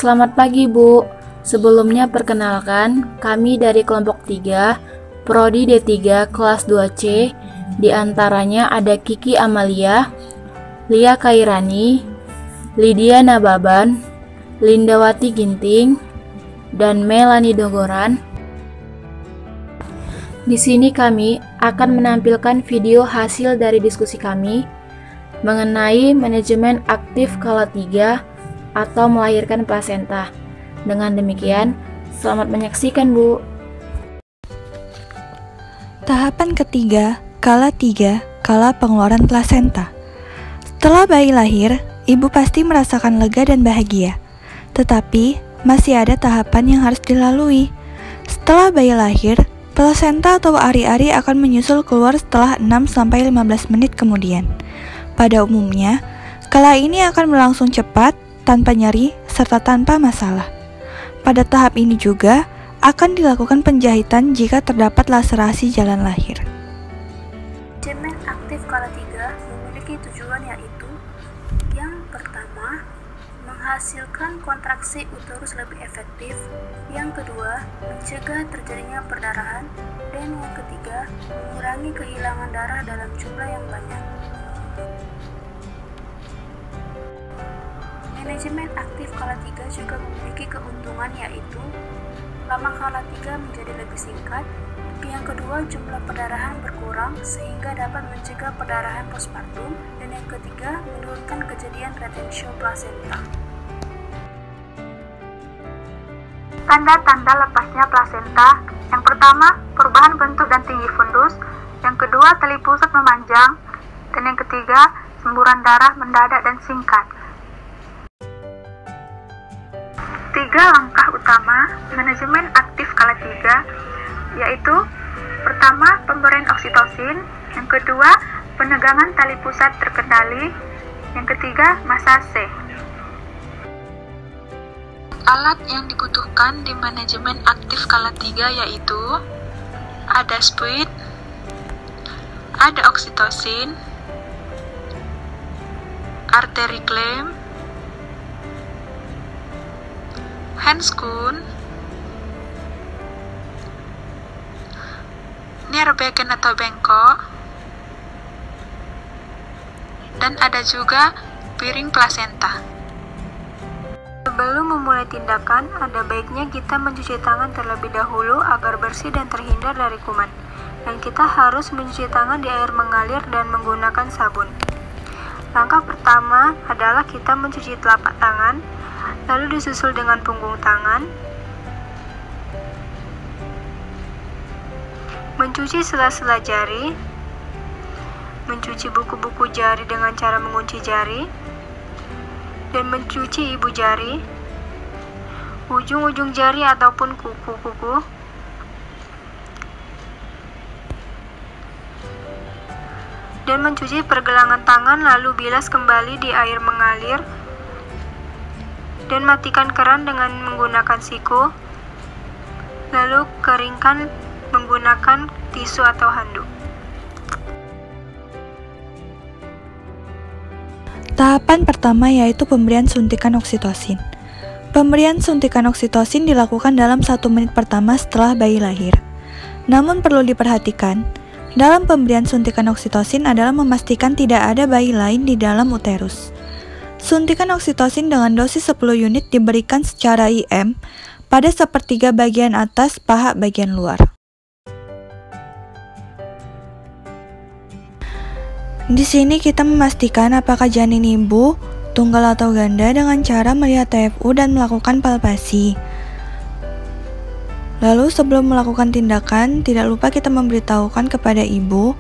Selamat pagi, Bu. Sebelumnya perkenalkan, kami dari kelompok 3, Prodi D3 kelas 2C, di antaranya ada Kiki Amalia, Lia Kairani, Lydia Nababan, Lindawati Ginting, dan Melani Dogoran. Di sini kami akan menampilkan video hasil dari diskusi kami mengenai manajemen aktif skala 3 atau melahirkan plasenta. Dengan demikian, selamat menyaksikan, Bu. Tahapan ketiga, skala 3, skala pengeluaran plasenta. Setelah bayi lahir, ibu pasti merasakan lega dan bahagia. Tetapi, masih ada tahapan yang harus dilalui. Setelah bayi lahir, plasenta atau ari-ari akan menyusul keluar setelah 6-15 menit kemudian. Pada umumnya, skala ini akan berlangsung cepat, tanpa nyeri, serta tanpa masalah. Pada tahap ini juga akan dilakukan penjahitan jika terdapat laserasi jalan lahir. Manajemen aktif skala 3 memiliki tujuan yaitu yang pertama, menghasilkan kontraksi uterus lebih efektif, yang kedua, mencegah terjadinya perdarahan, dan yang ketiga, mengurangi kehilangan darah dalam jumlah yang banyak. Manajemen aktif skala 3 juga memiliki keuntungan yaitu lama skala 3 menjadi lebih singkat, yang kedua jumlah perdarahan berkurang sehingga dapat mencegah perdarahan postpartum, dan yang ketiga menurunkan kejadian retensio plasenta. Tanda-tanda lepasnya plasenta, yang pertama perubahan bentuk dan tinggi fundus, yang kedua tali pusat memanjang, dan yang ketiga semburan darah mendadak dan singkat. 3 langkah utama manajemen aktif skala 3 yaitu pertama pemberian oksitosin, yang kedua penegangan tali pusat terkendali, yang ketiga masase. Alat yang dibutuhkan di manajemen aktif skala 3 yaitu ada spuit, ada oksitosin, arteri klem, handscoon, nirbagen atau bengkok, dan ada juga piring plasenta. Sebelum memulai tindakan, ada baiknya kita mencuci tangan terlebih dahulu agar bersih dan terhindar dari kuman. Dan kita harus mencuci tangan di air mengalir dan menggunakan sabun. Langkah pertama adalah kita mencuci telapak tangan, lalu disusul dengan punggung tangan, mencuci sela-sela jari, mencuci buku-buku jari dengan cara mengunci jari, dan mencuci ibu jari, ujung-ujung jari ataupun kuku-kuku, dan mencuci pergelangan tangan lalu bilas kembali di air mengalir, dan matikan keran dengan menggunakan siku, lalu keringkan menggunakan tisu atau handuk. Tahapan pertama yaitu pemberian suntikan oksitosin. Pemberian suntikan oksitosin dilakukan dalam 1 menit pertama setelah bayi lahir. Namun perlu diperhatikan, dalam pemberian suntikan oksitosin adalah memastikan tidak ada bayi lain di dalam uterus. Suntikan oksitosin dengan dosis 10 unit diberikan secara IM pada sepertiga bagian atas paha bagian luar. Di sini kita memastikan apakah janin ibu, tunggal atau ganda dengan cara melihat TFU dan melakukan palpasi. Lalu sebelum melakukan tindakan, tidak lupa kita memberitahukan kepada ibu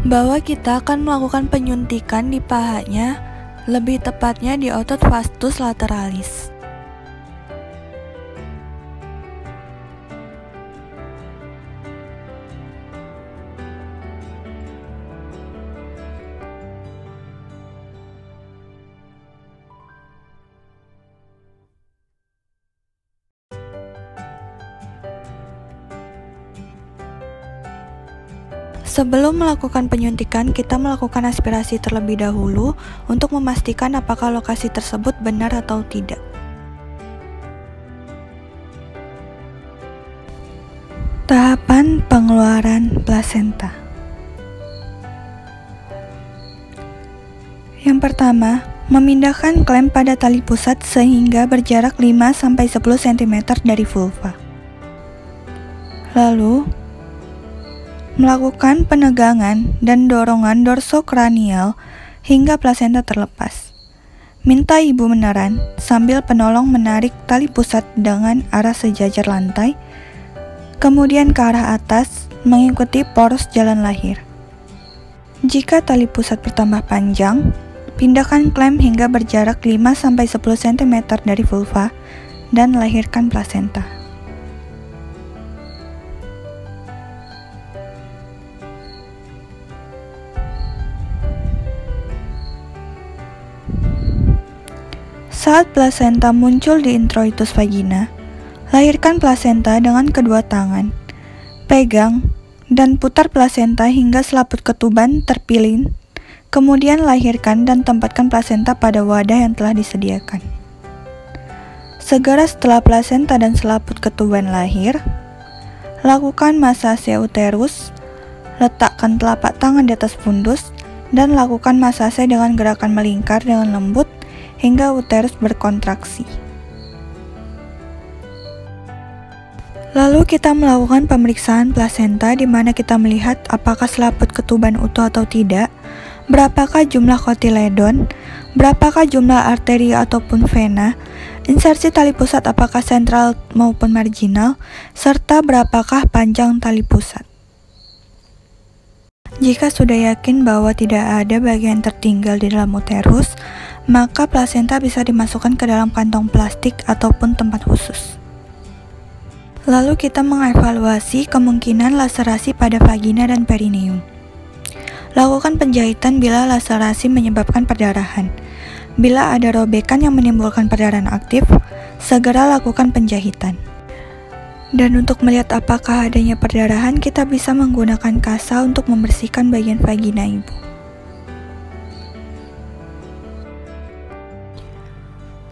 bahwa kita akan melakukan penyuntikan di pahanya, lebih tepatnya di otot vastus lateralis. Sebelum melakukan penyuntikan, kita melakukan aspirasi terlebih dahulu untuk memastikan apakah lokasi tersebut benar atau tidak. Tahapan pengeluaran plasenta. Yang pertama, memindahkan klem pada tali pusat sehingga berjarak 5-10 cm dari vulva. Lalu, melakukan penegangan dan dorongan dorsokranial hingga plasenta terlepas. Minta ibu meneran sambil penolong menarik tali pusat dengan arah sejajar lantai, kemudian ke arah atas mengikuti poros jalan lahir. Jika tali pusat bertambah panjang, pindahkan klem hingga berjarak 5-10 cm dari vulva dan lahirkan plasenta. Saat plasenta muncul di introitus vagina, lahirkan plasenta dengan kedua tangan. Pegang dan putar plasenta hingga selaput ketuban terpilin, kemudian lahirkan dan tempatkan plasenta pada wadah yang telah disediakan. Segera setelah plasenta dan selaput ketuban lahir, lakukan masase uterus, letakkan telapak tangan di atas fundus, dan lakukan masase dengan gerakan melingkar dengan lembut hingga uterus berkontraksi. Lalu kita melakukan pemeriksaan plasenta di mana kita melihat apakah selaput ketuban utuh atau tidak, berapakah jumlah kotiledon, berapakah jumlah arteri ataupun vena, insersi tali pusat apakah sentral maupun marginal, serta berapakah panjang tali pusat. Jika sudah yakin bahwa tidak ada bagian tertinggal di dalam uterus, maka plasenta bisa dimasukkan ke dalam kantong plastik ataupun tempat khusus. Lalu kita mengevaluasi kemungkinan laserasi pada vagina dan perineum. Lakukan penjahitan bila laserasi menyebabkan perdarahan. Bila ada robekan yang menimbulkan perdarahan aktif, segera lakukan penjahitan. Dan untuk melihat apakah adanya perdarahan, kita bisa menggunakan kasa untuk membersihkan bagian vagina ibu.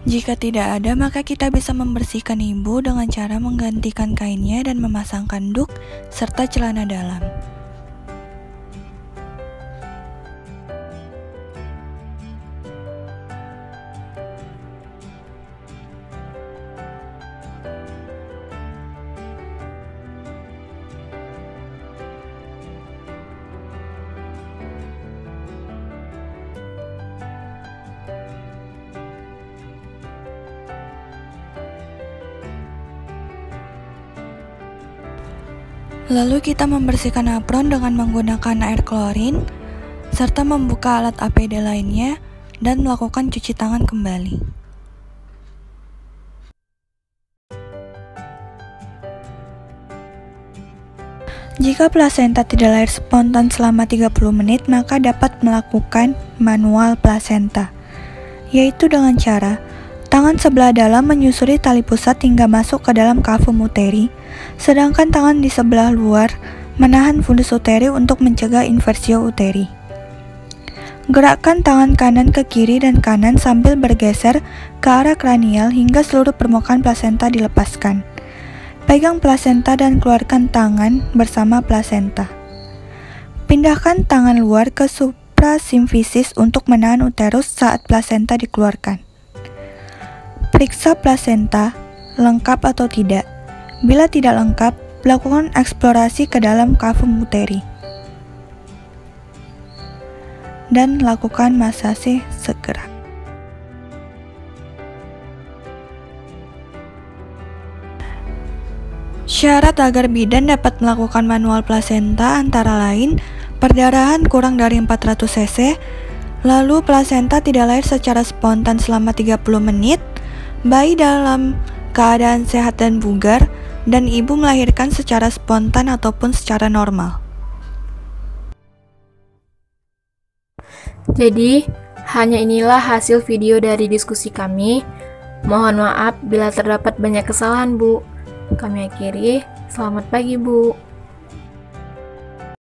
Jika tidak ada, maka kita bisa membersihkan ibu dengan cara menggantikan kainnya dan memasangkan duk serta celana dalam. Lalu kita membersihkan apron dengan menggunakan air klorin, serta membuka alat APD lainnya dan melakukan cuci tangan kembali. Jika plasenta tidak lahir spontan selama 30 menit, maka dapat melakukan manual plasenta, yaitu dengan cara tangan sebelah dalam menyusuri tali pusat hingga masuk ke dalam kavum uteri, sedangkan tangan di sebelah luar menahan fundus uteri untuk mencegah inversio uteri. Gerakkan tangan kanan ke kiri dan kanan sambil bergeser ke arah kranial hingga seluruh permukaan plasenta dilepaskan. Pegang plasenta dan keluarkan tangan bersama plasenta. Pindahkan tangan luar ke suprasimfisis untuk menahan uterus saat plasenta dikeluarkan. Periksa plasenta lengkap atau tidak. Bila tidak lengkap, lakukan eksplorasi ke dalam kavum uteri dan lakukan masase segera. Syarat agar bidan dapat melakukan manual plasenta antara lain perdarahan kurang dari 400 cc, lalu plasenta tidak lahir secara spontan selama 30 menit, bayi dalam keadaan sehat dan bugar, dan ibu melahirkan secara spontan ataupun secara normal. Jadi, hanya inilah hasil video dari diskusi kami. Mohon maaf bila terdapat banyak kesalahan, Bu. Kami akhiri, selamat pagi, Bu.